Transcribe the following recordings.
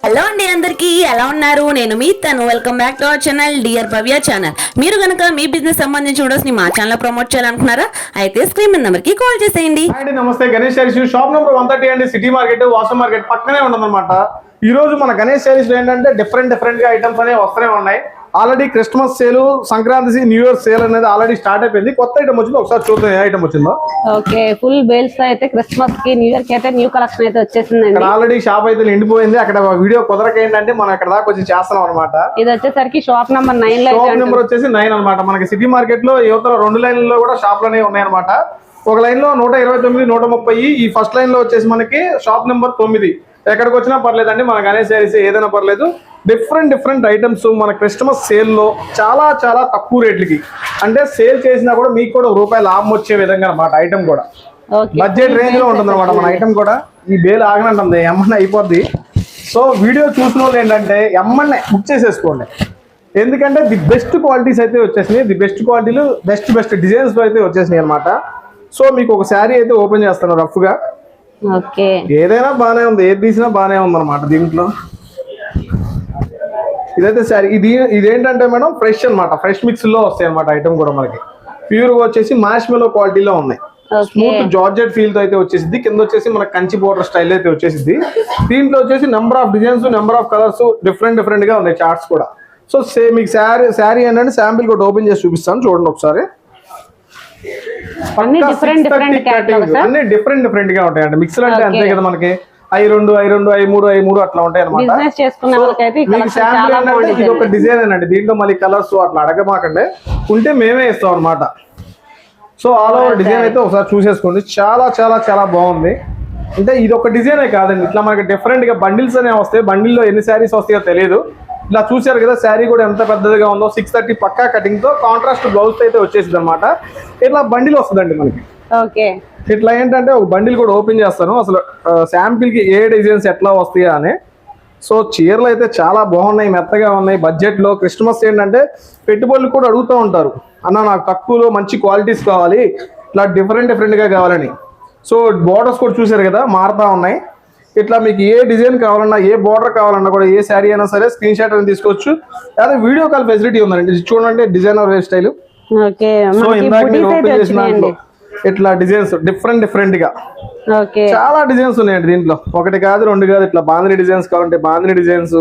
Hello అండి, అందరికీ ఎలా ఉన్నారు? నేను మీ తను. Welcome back to our channel dear Bhavya channel. మీరు కనుక మీ బిజినెస్ సంబంధించి వీడియోస్ ని మా ఛానల్ ప్రమోట్ చేయాలనుకున్నారా? అయితే స్క్రీన్ మీద నెంబర్ కి కాల్ చేసేయండి. అండి నమస్తే, గణేష్ శారీస్ షాప్ నెంబర్ 130 అండి. సిటీ మార్కెట్, వాసవ్ మార్కెట్ పక్కనే ఉండదన్నమాట. ఈ రోజు మన గణేష్ శారీస్ లో ఏంటంటే డిఫరెంట్ గా ఐటమ్స్ అనేవి వస్తూనే ఉన్నాయి. Already Christmas sale, Sankranti, new year sale అనేది ఆల్రెడీ స్టార్ట్ అయిపోయింది. కొత్త ఐటమ్ వచ్చింది, ఒకసారి చూద్దాం ఏ ఐటమ్ వచ్చిందో. ఓకే, ఫుల్ బేల్స్ అయితే క్రిస్మస్ కి, న్యూ ఇయర్ కి అయితే న్యూ కలెక్షన్ అయితే వచ్చేసిందండి. ఆల్రెడీ షాప్ అయితే నిండిపోయింది. అక్కడ వీడియో కుదరక ఏంటంటే మనం అక్కడ దాకా వచ్చి చేస్తున్నాం అనమాట. ఇది వచ్చేసరికి షాప్ నెంబర్ 9 లో, షాప్ నెంబర్ వచ్చేసి 9 అనమాట. మనకి సిటీ మార్కెట్ లో యువతల 2 లైన్లలో కూడా షాప్ లోనే ఉన్నాయన్నమాట. ఒక లైన్ లో 129, 130. ఈ ఫస్ట్ లైన్ లో వచ్చేసి మనకి షాప్ నెంబర్ 9. ఎక్కడికి వచ్చినా పర్లేదండి, మన గణేష్ శారీస్ ఏదైనా పర్లేదు. డిఫరెంట్ ఐటమ్స్ మన క్రిస్మస్ సేల్ లో చాలా తక్కువ రేట్లకి, అంటే సేల్ చేసినా కూడా మీకు కూడా ₹1 లాభం వచ్చే విధంగా అనమాట. ఐటమ్ కూడా బడ్జెట్ రేంజ్ లో ఉంటుంది అనమాట మన ఐటమ్ కూడా. ఈ బేల్ ఆగనంటుంది, ఎమ్మన్న అయిపోద్ది. సో వీడియో చూసిన వాళ్ళు ఏంటంటే ఎమ్మన్నే బుక్ చేసేసుకోండి. ఎందుకంటే ది బెస్ట్ క్వాలిటీస్ అయితే వచ్చేసినాయి. ది బెస్ట్ క్వాలిటీలు బెస్ట్ డిజైన్స్ లో అయితే వచ్చేసినాయి అనమాట. సో మీకు ఒక శారీ అయితే ఓపెన్ చేస్తాను రఫ్ గా. ఓకే, ఏదైనా బానే ఉంది, ఏది తీసినా బానే ఉంది అనమాట. దీంట్లో ఇదైతే శారీ, ఇదేంటంటే మేడం ఫ్రెష్ అనమాట. ఫ్రెష్ మిక్స్ లో వస్తాయి అనమాట. ఐటమ్ కూడా మనకి ప్యూర్ గా వచ్చేసి మ్యాష్మెలో క్వాలిటీలో ఉన్నాయి. స్మూత్ జార్జెట్ ఫీల్ తో అయితే వచ్చేసింది. కింద వచ్చేసి మనకి కంచి బోర్డర్ స్టైల్ అయితే వచ్చేసింది. దీంట్లో వచ్చేసి number of designs, number of colours different గా ఉన్నాయి. చార్ట్స్ కూడా. సో మీకు శారీ ఏంటంటే శాంపిల్ కూడా ఓపెన్ చేసి చూపిస్తాను, చూడండి ఒకసారి. అన్ని డిఫరెంట్ గా ఉంటాయండి. మిక్స్ అంటే అంతే కదా, మనకి I2, I3 అట్లా ఉంటాయి అనమాట. ఇది ఒక డిజైన్ అండి. దీంట్లో మళ్ళీ కలర్స్ అట్లా అడగమాకండి, ఉంటే మేమే ఇస్తాం అనమాట. సో ఆల్ ఓవర్ డిజైన్ అయితే ఒకసారి చూసేసుకోండి. చాలా బాగుంది. అంటే ఇది ఒక డిజైనే కాదండి, ఇట్లా మనకి డిఫరెంట్ గా బండిల్స్ అనేవి వస్తాయి. బండిల్లో ఎన్ని శారీస్ వస్తాయో తెలియదు. ఇలా చూసారు కదా, శారీ కూడా ఎంత పెద్దదిగా ఉందో. 630 పక్కా కటింగ్ తో కాంట్రాస్ట్ బ్లౌజ్ అయితే వచ్చేసింది అనమాట. ఇట్లా బండిల్ వస్తుందండి మనకి. ఓకే, ఇట్లా ఏంటంటే ఒక బండిల్ కూడా ఓపెన్ చేస్తాను, అసలు శాంపిల్ కి ఏ డిజైన్స్ ఎట్లా వస్తాయా అని. సో చీరలు అయితే చాలా బాగున్నాయి, మెత్తగా ఉన్నాయి. బడ్జెట్ లో క్రిస్మస్ ఏంటంటే పెట్టుబడులు కూడా అడుగుతూ ఉంటారు, అన్న నాకు తక్కువలో మంచి క్వాలిటీస్ కావాలి, ఇట్లా డిఫరెంట్ గా కావాలని. సో బోర్డర్స్ కూడా చూసారు కదా, మారుతా ఉన్నాయి. ఇట్లా మీకు ఏ డిజైన్ కావాలన్నా, ఏ బోర్డర్ కావాలన్నా కూడా, ఏ శారీ అయినా సరే స్క్రీన్ షాట్ అని తీసుకోవచ్చు. అదే వీడియో కాల్ ఫెసిలిటీ ఉందండి. చూడండి, డిజైనర్ హెయిర్ స్టైల్. సో ఇందాక నేను ఓపెన్ చేసిన ఇట్లా డిజైన్స్ డిఫరెంట్ గా చాలా డిజైన్స్ ఉన్నాయండి దీంట్లో. 1 కాదు 2 కాదు, ఇట్లా బాందిని డిజైన్స్ కావాలంటే బాందిని డిజైన్స్,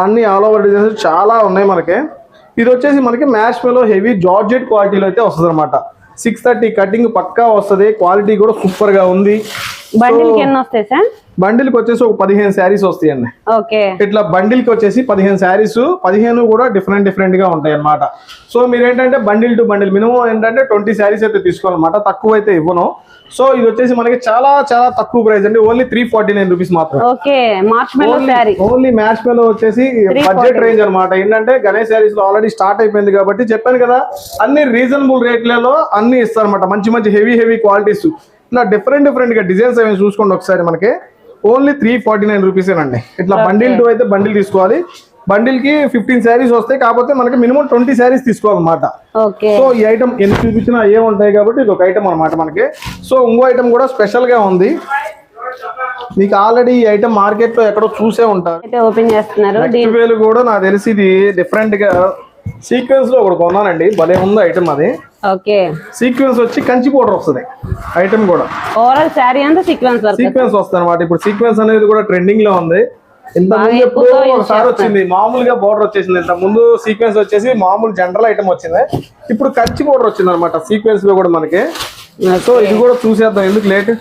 అన్ని ఆల్ ఓవర్ డిజైన్స్ చాలా ఉన్నాయి మనకి. ఇది వచ్చేసి మనకి మ్యాష్మెలో హెవీ జార్జెట్ క్వాలిటీలో అయితే వస్తుంది అనమాట. 630 కటింగ్ పక్కా వస్తుంది. క్వాలిటీ కూడా సూపర్ గా ఉంది. బండిల్ కి వచ్చేసి ఒక 15 శారీస్ వస్తాయండి. ఇట్లా బండిల్ కి వచ్చేసి 15 శారీస్, 15 కూడా డిఫరెంట్ గా ఉంటాయి అనమాట. సో మీరు ఏంటంటే బండిల్ టు బండిల్ మినిమం ఏంటంటే 20 శారీస్ అయితే తీసుకోవాలన్నమాట, తక్కువ అయితే ఇవ్వను. సో ఇది వచ్చేసి మనకి చాలా తక్కువ ప్రైస్ అండి, ఓన్లీ ₹349 మాత్రం. ఓన్లీ మ్యాష్మెలో వచ్చేసి బడ్జెట్ రేంజ్ అనమాట. ఏంటంటే గణేష్ శారీస్ లో ఆల్రెడీ స్టార్ట్ అయిపోయింది కాబట్టి చెప్పాను కదా, అన్ని రీజనబుల్ రేట్లలో అన్ని ఇస్తారనమాట. మంచి హెవీ క్వాలిటీస్, ఇట్లా డిఫరెంట్ గా డిజైన్స్ అవి చూసుకోండి ఒకసారి. మనకి ఓన్లీ ₹349 అండి. ఇట్లా బండిల్ టు అయితే బండిల్ తీసుకోవాలి. బండిల్ కి 15 శారీస్ వస్తాయి, కాకపోతే మనకి మినిమం 20 శారీస్ తీసుకోవాలన్నమాట. సో ఈ ఐటమ్ ఎన్ని చూపించినా ఏముంటాయి కాబట్టి ఇది ఒక ఐటమ్ అనమాట మనకి. సో ఇంకో ఐటమ్ కూడా స్పెషల్ గా ఉంది. మీకు ఆల్రెడీ ఈ ఐటమ్ మార్కెట్ లో ఎక్కడో చూసే ఉంటారు. ఓపెన్ చేస్తున్నారు. కూడా నాకు తెలిసి ఇది డిఫరెంట్ గా సీక్వెన్స్ లో ఒకటి కొన్నానండి, భలే ఉంది ఐటమ్. అది సీక్వెన్స్ వచ్చి కంచి బోర్డర్ వస్తుంది ఐటమ్ కూడా. ఓవరాల్ శారీ అంతా సీక్వెన్స్ వస్తుంది అనమాట. ఇప్పుడు సీక్వెన్స్ అనేది కూడా ట్రెండింగ్ లో ఉంది. ఇంత ముందు ఎప్పుడు ఒకసారి వచ్చింది మామూలుగా బోర్డర్ వచ్చేసింది. ఇంత ముందు సీక్వెన్స్ వచ్చేసి మామూలు జనరల్ ఐటమ్ వచ్చింది. ఇప్పుడు కంచి బోర్డర్ వచ్చింది అనమాట సీక్వెన్స్ లో కూడా మనకి. సో ఇది కూడా చూసేద్దాం, ఎందుకు లేట్.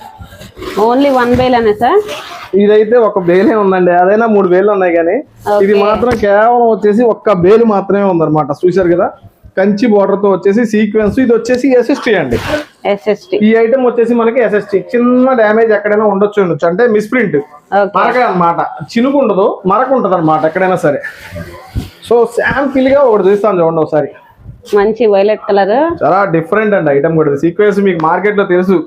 ఓన్లీ 1 బేల్ అనే సార్. ఇదైతే ఒక బేలే ఉందండి, అదైనా 3 బేలు ఉన్నాయి కానీ ఇది మాత్రం కేవలం వచ్చేసి ఒక్క బేలు మాత్రమే ఉందన్నమాట. చూసారు కదా, కంచి బోర్డర్ తో వచ్చేసి సీక్వెన్స్. ఇది వచ్చేసి SST అండి. ఈ ఐటమ్ వచ్చేసి మనకి SST. చిన్న డ్యామేజ్ ఎక్కడైనా ఉండొచ్చు, అంటే మిస్ప్రింట్ మరక అనమాట. చినుకు ఉండదు, మరక ఉంటది అనమాట ఎక్కడైనా సరే. సో శాంపిల్ గా ఒకటి చూస్తాను చూడండి ఒకసారి. మంచి వైలెట్ కలర్, చాలా డిఫరెంట్ అండి ఐటమ్ కూడా. సీక్వెన్స్ మీకు మార్కెట్ లో తెలుసు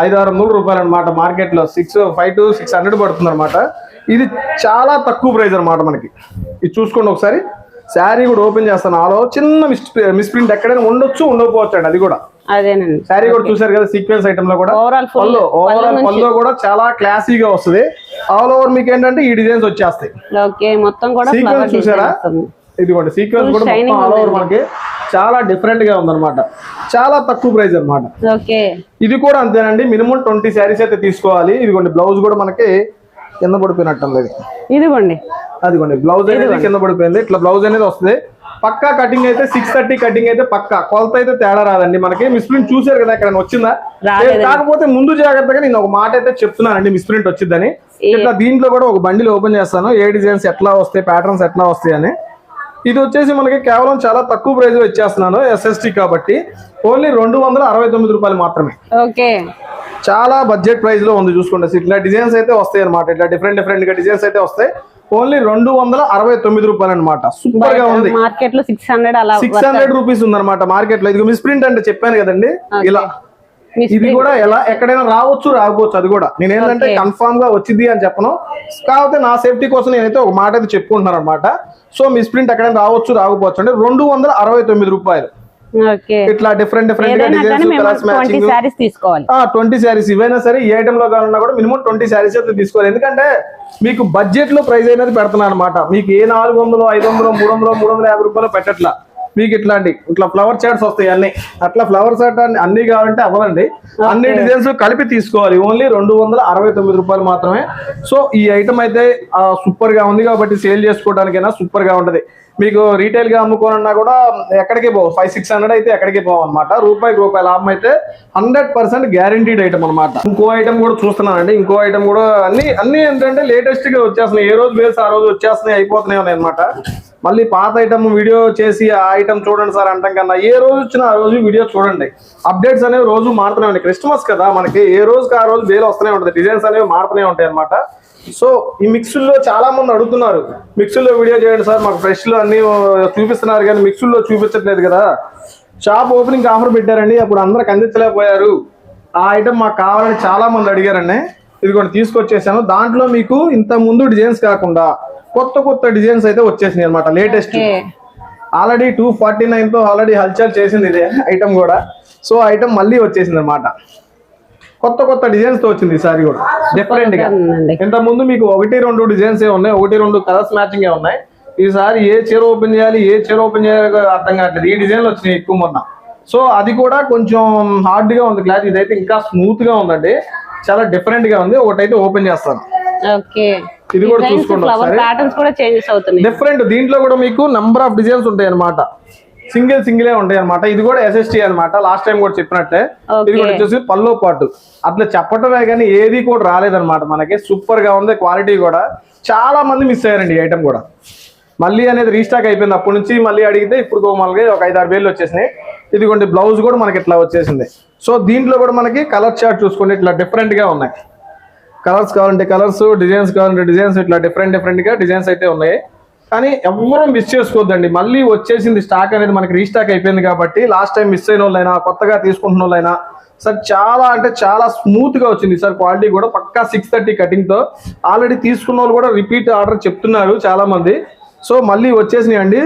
₹500-600 అనమాట. మార్కెట్ లో 500 to 600 పడుతుంది అనమాట. ఇది చాలా తక్కువ ప్రైస్ అనమాట మనకి. ఇది చూసుకోండి ఒకసారి. శారీ కూడా ఓపెన్ చేస్తాను. ఆలో చిన్న మిస్ప్రింట్ ఎక్కడైనా ఉండొచ్చు, ఉండకపోవచ్చు అండి. అది కూడా అదేనండి. శారీ కూడా చూసారు కదా సీక్వెన్స్ ఐటమ్ లో కూడా ఓవరాల్ పళ్ళు కూడా చాలా క్లాసీగా వస్తుంది. ఆల్ ఓవర్ మీకు ఏంటంటే ఈ డిజైన్స్ వచ్చేస్తాయి. ఓకే, మొత్తం కూడా సీక్వెన్స్ చూసారా, ఇదిగోండి సీక్వెన్స్ కూడా మొత్తం ఆల్ ఓవర్ మనకి చాలా డిఫరెంట్ గా ఉందన్నమాట. చాలా తక్కువ ప్రైస్ అన్నమాట. ఓకే, ఇది కూడా అంతేనండి, మినిమం 20 శారీస్ అయితే తీసుకోవాలి. ఇదిగోండి బ్లౌజ్ కూడా మనకి కింద పడిపోయినట్టు ఇదిగోండి, అదిగోండి బ్లౌజ్ అనేది కింద పడిపోయింది. ఇట్లా బ్లౌజ్ అనేది వస్తుంది. పక్కా కటింగ్ అయితే 630 కటింగ్ అయితే పక్కా, కొలత అయితే తేడా రాదండి మనకి. మిస్ప్రింట్ చూసారు కదా ఎక్కడ వచ్చిందా, కాకపోతే ముందు జాగ్రత్తగా నేను ఒక మాట అయితే చెప్తున్నానండి, మిస్ప్రింట్ వచ్చిందని. ఇట్లా దీంట్లో కూడా ఒక బండిల్ ఓపెన్ చేస్తాను, ఏ డిజైన్స్ ఎట్లా వస్తాయి, ప్యాటర్న్స్ ఎట్లా వస్తాయి అని. ఇది వచ్చేసి మనకి కేవలం చాలా తక్కువ ప్రైస్ లో ఇచ్చేస్తున్నాను, ఎస్ఎస్టీ కాబట్టి. ఓన్లీ 269 రూపాయలు మాత్రమే. ఓకే, చాలా బడ్జెట్ ప్రైస్ లో ఉంది. చూసుకోండి ఇట్లా డిజైన్స్ అయితే వస్తాయి అనమాట. ఇట్లా డిఫరెంట్ గా డిజైన్స్ అయితే వస్తాయి. ఓన్లీ 269 రూపాయలు అనమాట. సూపర్ గా ఉంది. మార్కెట్ లో 600 రూపీస్ ఉందన్నమాట మార్కెట్ లో. ఇది మిస్ప్రింట్ అంటే చెప్పాను కదండి, ఇలా ఇది కూడా ఎలా ఎక్కడైనా రావచ్చు రాకపోవచ్చు. అది కూడా నేను ఏంటంటే కన్ఫామ్ గా వచ్చింది అని చెప్పను, కాకపోతే నా సేఫ్టీ కోసం నేనైతే ఒక మాట అయితే చెప్పుకుంటున్నాను అనమాట. సో మిస్ప్రింట్ ఎక్కడైనా రావచ్చు రాకపోవచ్చు అంటే 269 రూపాయలు. ఇట్లా డిఫరెంట్ గా డిజైన్స్, కలర్స్ మ్యాచింగ్ 20 శారీస్ ఇవైనా సరే ఈ ఐటమ్ లో కావాలన్నా కూడా మినిమం 20 శారీస్ అయితే తీసుకోవాలి. ఎందుకంటే మీకు బడ్జెట్ లో ప్రైస్ అనేది పెడుతున్నాను అనమాట. మీకు ఏ 400, 500, 300, 350 రూపాయలు పెట్టట్లా. మీకు ఇట్లా ఫ్లవర్ చార్ట్స్ వస్తాయి అన్ని. అట్లా ఫ్లవర్ చార్ట్ అన్ని కావాలంటే అవ్వదండి, అన్ని డిజైన్స్ కలిపి తీసుకోవాలి. ఓన్లీ 269 రూపాయలు మాత్రమే. సో ఈ ఐటమ్ అయితే సూపర్ గా ఉంది కాబట్టి సేల్ చేసుకోవడానికైనా సూపర్ గా ఉంటది. మీకు రీటైల్ గా అమ్ముకోనన్నా కూడా ఎక్కడికి పోవు, 500-600 అయితే ఎక్కడికి పోవు అనమాట. రూపాయికి రూపాయి లాభం అయితే 100% గ్యారంటీడ్ ఐటమ్ అనమాట. ఇంకో ఐటమ్ కూడా చూస్తున్నానండి. ఇంకో ఐటమ్ కూడా అన్ని ఏంటంటే లేటెస్ట్ గా వచ్చేస్తున్నాయి. ఏ రోజు వేసి ఆ రోజు వచ్చేస్తున్నాయి, అయిపోతున్నాయి అనమాట. మళ్ళీ పాత ఐటమ్ వీడియో చేసి ఆ ఐటమ్ చూడండి సార్ అంటాం కన్నా ఏ రోజు వచ్చినా ఆ రోజు వీడియో చూడండి. అప్డేట్స్ అనేవి రోజు మారుతూనే ఉంటాయి. క్రిస్మస్ కదా మనకి, ఏ రోజుకి ఆ రోజు వేలు వస్తూనే ఉంటుంది, డిజైన్స్ అనేవి మారుతూనే ఉంటాయి అనమాట. సో ఈ మిక్సుల్లో చాలా మంది అడుగుతున్నారు, మిక్సుల్లో వీడియో చేయండి సార్, మాకు ఫ్రెష్ లో అన్ని చూపిస్తున్నారు కానీ మిక్సుల్లో చూపించట్లేదు కదా. షాప్ ఓపెనింగ్ ఆఫర్ పెట్టారండి, అప్పుడు అందరికి అందించలేకపోయారు. ఆ ఐటమ్ మాకు కావాలని చాలా మంది అడిగారండి. ఇది కూడా తీసుకొచ్చేసాను. దాంట్లో మీకు ఇంత ముందు డిజైన్స్ కాకుండా కొత్త డిజైన్స్ అయితే వచ్చేసినాయి అనమాట. లేటెస్ట్ ఆల్రెడీ 249 తో ఆల్రెడీ హల్చల్ చేసింది ఇదే ఐటమ్ కూడా. సో ఐటమ్ మళ్ళీ వచ్చేసింది అనమాట. కొత్త డిజైన్స్ తో వచ్చింది ఈసారి కూడా డిఫరెంట్ గా. ఇంత ముందు మీకు 1-2 డిజైన్స్ ఉన్నాయి, 1-2 కలర్స్ మ్యాచింగ్ ఉన్నాయి. ఈసారి ఏ చీర ఓపెన్ చేయాలి అర్థం కావట్లేదు. ఈ డిజైన్లు వచ్చినాయి ఎక్కువ మొన్న. సో అది కూడా కొంచెం హార్డ్ గా ఉంది క్లాత్. ఇదైతే ఇంకా స్మూత్ గా ఉందండి, చాలా డిఫరెంట్ గా ఉంది. ఒకటైతే ఓపెన్ చేస్తాను. ఇది కూడా చూసుకోండి డిఫరెంట్. దీంట్లో కూడా మీకు నంబర్ ఆఫ్ డిజైన్స్ ఉంటాయి అనమాట. సింగిలే ఉంటాయి అనమాట. ఇది కూడా ఎస్ఎస్టీ అనమాట. లాస్ట్ టైం కూడా చెప్పినట్టే ఇది కూడా వచ్చేసి పల్లో పాటు అట్లా చెప్పటమే కానీ ఏది కూడా రాలేదన్నమాట మనకి. సూపర్ గా ఉంది క్వాలిటీ కూడా. చాలా మంది మిస్ అయ్యారండి ఈ ఐటమ్ కూడా. మళ్ళీ అనేది రీస్టాక్ అయిపోయింది. అప్పటి నుంచి మళ్ళీ అడిగితే ఇప్పుడు మనకి ఒక 5-6 వేలు వచ్చేసినాయి. ఇదిగోండి బ్లౌజ్ కూడా మనకి ఇట్లా వచ్చేసింది. సో దీంట్లో కూడా మనకి కలర్ చార్ట్ చూసుకోండి, ఇట్లా డిఫరెంట్ గా ఉన్నాయి. కలర్స్ కావాలంటే కలర్స్, డిజైన్స్ కావాలంటే డిజైన్స్, ఇట్లా డిఫరెంట్ గా డిజైన్స్ అయితే ఉన్నాయి. కానీ ఎవరూ మిస్ చేసుకోవద్దండి. మళ్ళీ వచ్చేసింది స్టాక్ అనేది మనకి రీస్టాక్ అయిపోయింది కాబట్టి లాస్ట్ టైం మిస్ అయిన వాళ్ళైనా కొత్తగా తీసుకుంటున్న వాళ్ళైనా సార్ చాలా అంటే చాలా స్మూత్ గా వచ్చింది సార్. క్వాలిటీ కూడా పక్కా 630 కటింగ్ తో. ఆల్రెడీ తీసుకున్న వాళ్ళు కూడా రిపీట్ ఆర్డర్ చెప్తున్నారు చాలా మంది. సో మళ్ళీ వచ్చేసినాయి అండి.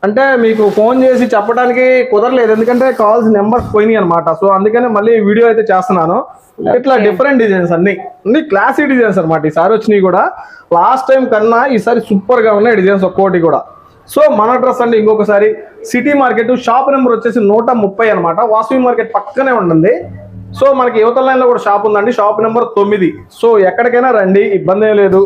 అంటే మీకు ఫోన్ చేసి చెప్పడానికి కుదరలేదు, ఎందుకంటే కాల్స్ నెంబర్స్ పోయినాయి అనమాట. సో అందుకనే మళ్ళీ వీడియో అయితే చేస్తున్నాను. ఇట్లా డిఫరెంట్ డిజైన్స్ అన్ని క్లాసిక్ డిజైన్స్ అనమాట. ఈసారి వచ్చినాయి కూడా లాస్ట్ టైం కన్నా ఈసారి సూపర్ గా ఉన్నాయి డిజైన్స్ ఒక్కోటి కూడా. సో మన అడ్రస్ అంటే ఇంకొకసారి సిటీ మార్కెట్, షాప్ నెంబర్ వచ్చేసి 130 అనమాట. వాసవి మార్కెట్ పక్కనే ఉంటుంది. సో మనకి యువతల లైన్ లో కూడా షాప్ ఉందండి, షాప్ నెంబర్ 9. సో ఎక్కడికైనా రండి, ఇబ్బంది ఏం లేదు.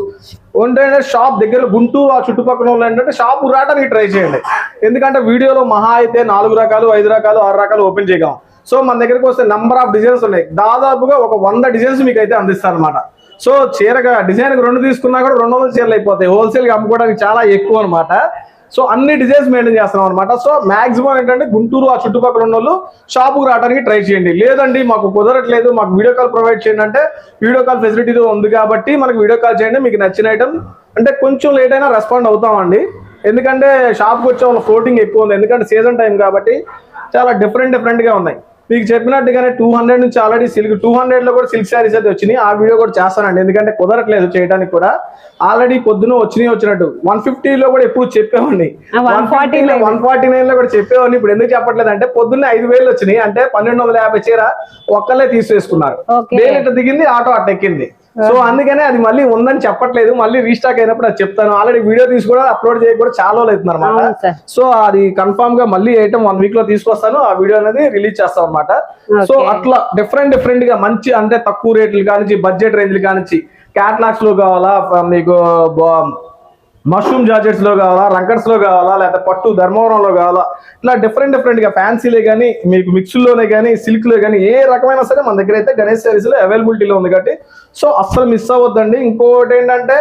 ఏంటంటే షాప్ దగ్గర గుంటూరు ఆ చుట్టుపక్కల వాళ్ళు ఏంటంటే షాప్ రావడానికి ట్రై చేయండి. ఎందుకంటే వీడియోలో మహా అయితే 4 రకాలు 5 రకాలు 6 రకాలు ఓపెన్ చేయగలం. సో మన దగ్గరికి వస్తే నెంబర్ ఆఫ్ డిజైన్స్ ఉన్నాయి. దాదాపుగా ఒక 100 డిజైన్స్ మీకు అయితే అందిస్తాను అనమాట. సో చీరగా డిజైన్ 2 తీసుకున్నా కూడా 200 చీరలు అయిపోతాయి. హోల్సేల్ గా అమ్ముకోవడానికి చాలా ఎక్కువ అనమాట. సో అన్ని డిజైన్స్ మెయింటైన్ చేస్తున్నాం అనమాట. సో మాక్సిమం ఏంటంటే గుంటూరు ఆ చుట్టుపక్కల ఉన్న వాళ్ళు షాపుకు రావడానికి ట్రై చేయండి. లేదండి మాకు కుదరట్లేదు, మాకు వీడియో కాల్ ప్రొవైడ్ చేయండి అంటే వీడియో కాల్ ఫెసిలిటీ ఉంది కాబట్టి మనకు వీడియో కాల్ చేయండి. మీకు నచ్చిన ఐటమ్ అంటే కొంచెం లేట్ అయినా రెస్పాండ్ అవుతామండి. ఎందుకంటే షాప్కి వచ్చే వాళ్ళ ఫ్లోటింగ్ ఎక్కువ ఉంది, ఎందుకంటే సీజన్ టైం కాబట్టి చాలా డిఫరెంట్ గా ఉన్నాయి. మీకు చెప్పినట్టుగానే 200 నుంచి ఆల్రెడీ సిల్క్ 200 లో కూడా సిల్క్ శారీస్ అయితే వచ్చినాయి. ఆ వీడియో కూడా చేస్తానండి, ఎందుకంటే కుదరట్లేదు చేయడానికి కూడా. ఆల్రెడీ పొద్దున వచ్చినట్టు 150 లో కూడా ఎప్పుడు చెప్పేవాడిని, 149 లో కూడా చెప్పేవాడిని. ఇప్పుడు ఎందుకు చెప్పట్లేదు అంటే పొద్దున్నే 5,000 వచ్చినాయి, అంటే 1250 చీర ఒక్కళ్ళే తీసేసుకున్నారు. బేల్ ఇట్లా దిగింది, ఆటో అట్ట ఎక్కింది. సో అందుకనే అది మళ్ళీ ఉందని చెప్పట్లేదు, మళ్ళీ రీస్టాక్ అయినప్పుడు అది చెప్తాను. ఆల్రెడీ వీడియో తీసి కూడా అప్లోడ్ చేయక కూడా చాలా రోజులు అవుతుంది అనమాట. సో అది కన్ఫర్మ్ గా మళ్ళీ ఐటమ్ 1 వీక్ లో తీసుకొస్తాను, ఆ వీడియో అనేది రిలీజ్ చేస్తాం అనమాట. సో అట్లా డిఫరెంట్ గా మంచి అంటే తక్కువ రేట్లు కానించి బడ్జెట్ రేంజ్లు కానించి క్యాట్లాగ్స్ లో కావాలా, మీకు మష్రూమ్ జార్జెట్స్ లో కావాలా, రంకర్స్ లో కావాలా, లేకపోతే పట్టు ధర్మవరంలో కావాలా, ఇట్లా డిఫరెంట్ గా ఫ్యాన్సీలే కానీ మీకు మిక్స్లోనే కానీ సిల్క్ లో కానీ ఏ రకమైన సరే మన దగ్గర అయితే గణేష్ శారీస్ లో అవైలబిలిటీలో ఉంది కాబట్టి సో అస్సలు మిస్ అవ్వద్దండి. ఇంకోటి ఏంటంటే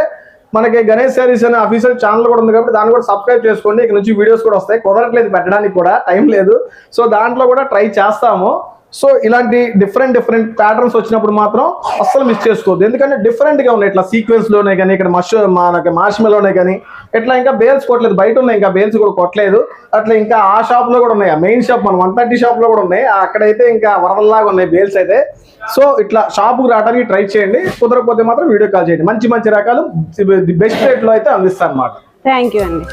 మనకి గణేష్ శారీస్ అనే అఫీషియల్ ఛానల్ కూడా ఉంది కాబట్టి దాన్ని కూడా సబ్స్క్రైబ్ చేసుకోండి. ఇక్కడ నుంచి వీడియోస్ కూడా వస్తాయి, కుదరట్లేదు పెట్టడానికి కూడా టైం లేదు. సో దాంట్లో కూడా ట్రై చేస్తాము. సో ఇలాంటి డిఫరెంట్ ప్యాటర్న్స్ వచ్చినప్పుడు మాత్రం అస్సలు మిస్ చేసుకోవద్దు, ఎందుకంటే డిఫరెంట్ గా ఉన్నాయి. ఇట్లా సీక్వెన్స్ లోనే కానీ ఇక్కడ మనకి మార్ష్మెలోనే కానీ ఇట్లా ఇంకా బేల్స్ కొట్టలేదు, బయట ఉన్నాయి ఇంకా బేల్స్ కూడా కొట్టలేదు. అట్లా ఇంకా ఆ షాప్ లో కూడా ఉన్నాయి, మెయిన్ షాప్ మన 130 షాప్ లో కూడా ఉన్నాయి, అక్కడైతే ఇంకా వరదల్లాగా ఉన్నాయి బేల్స్ అయితే. సో ఇట్లా షాపుకు రావడానికి ట్రై చేయండి, కుదరకపోతే మాత్రం వీడియో కాల్ చేయండి. మంచి రకాలు బెస్ట్ రేట్ లో అయితే అందిస్తాను అన్నమాట. థ్యాంక్ యూ అండి.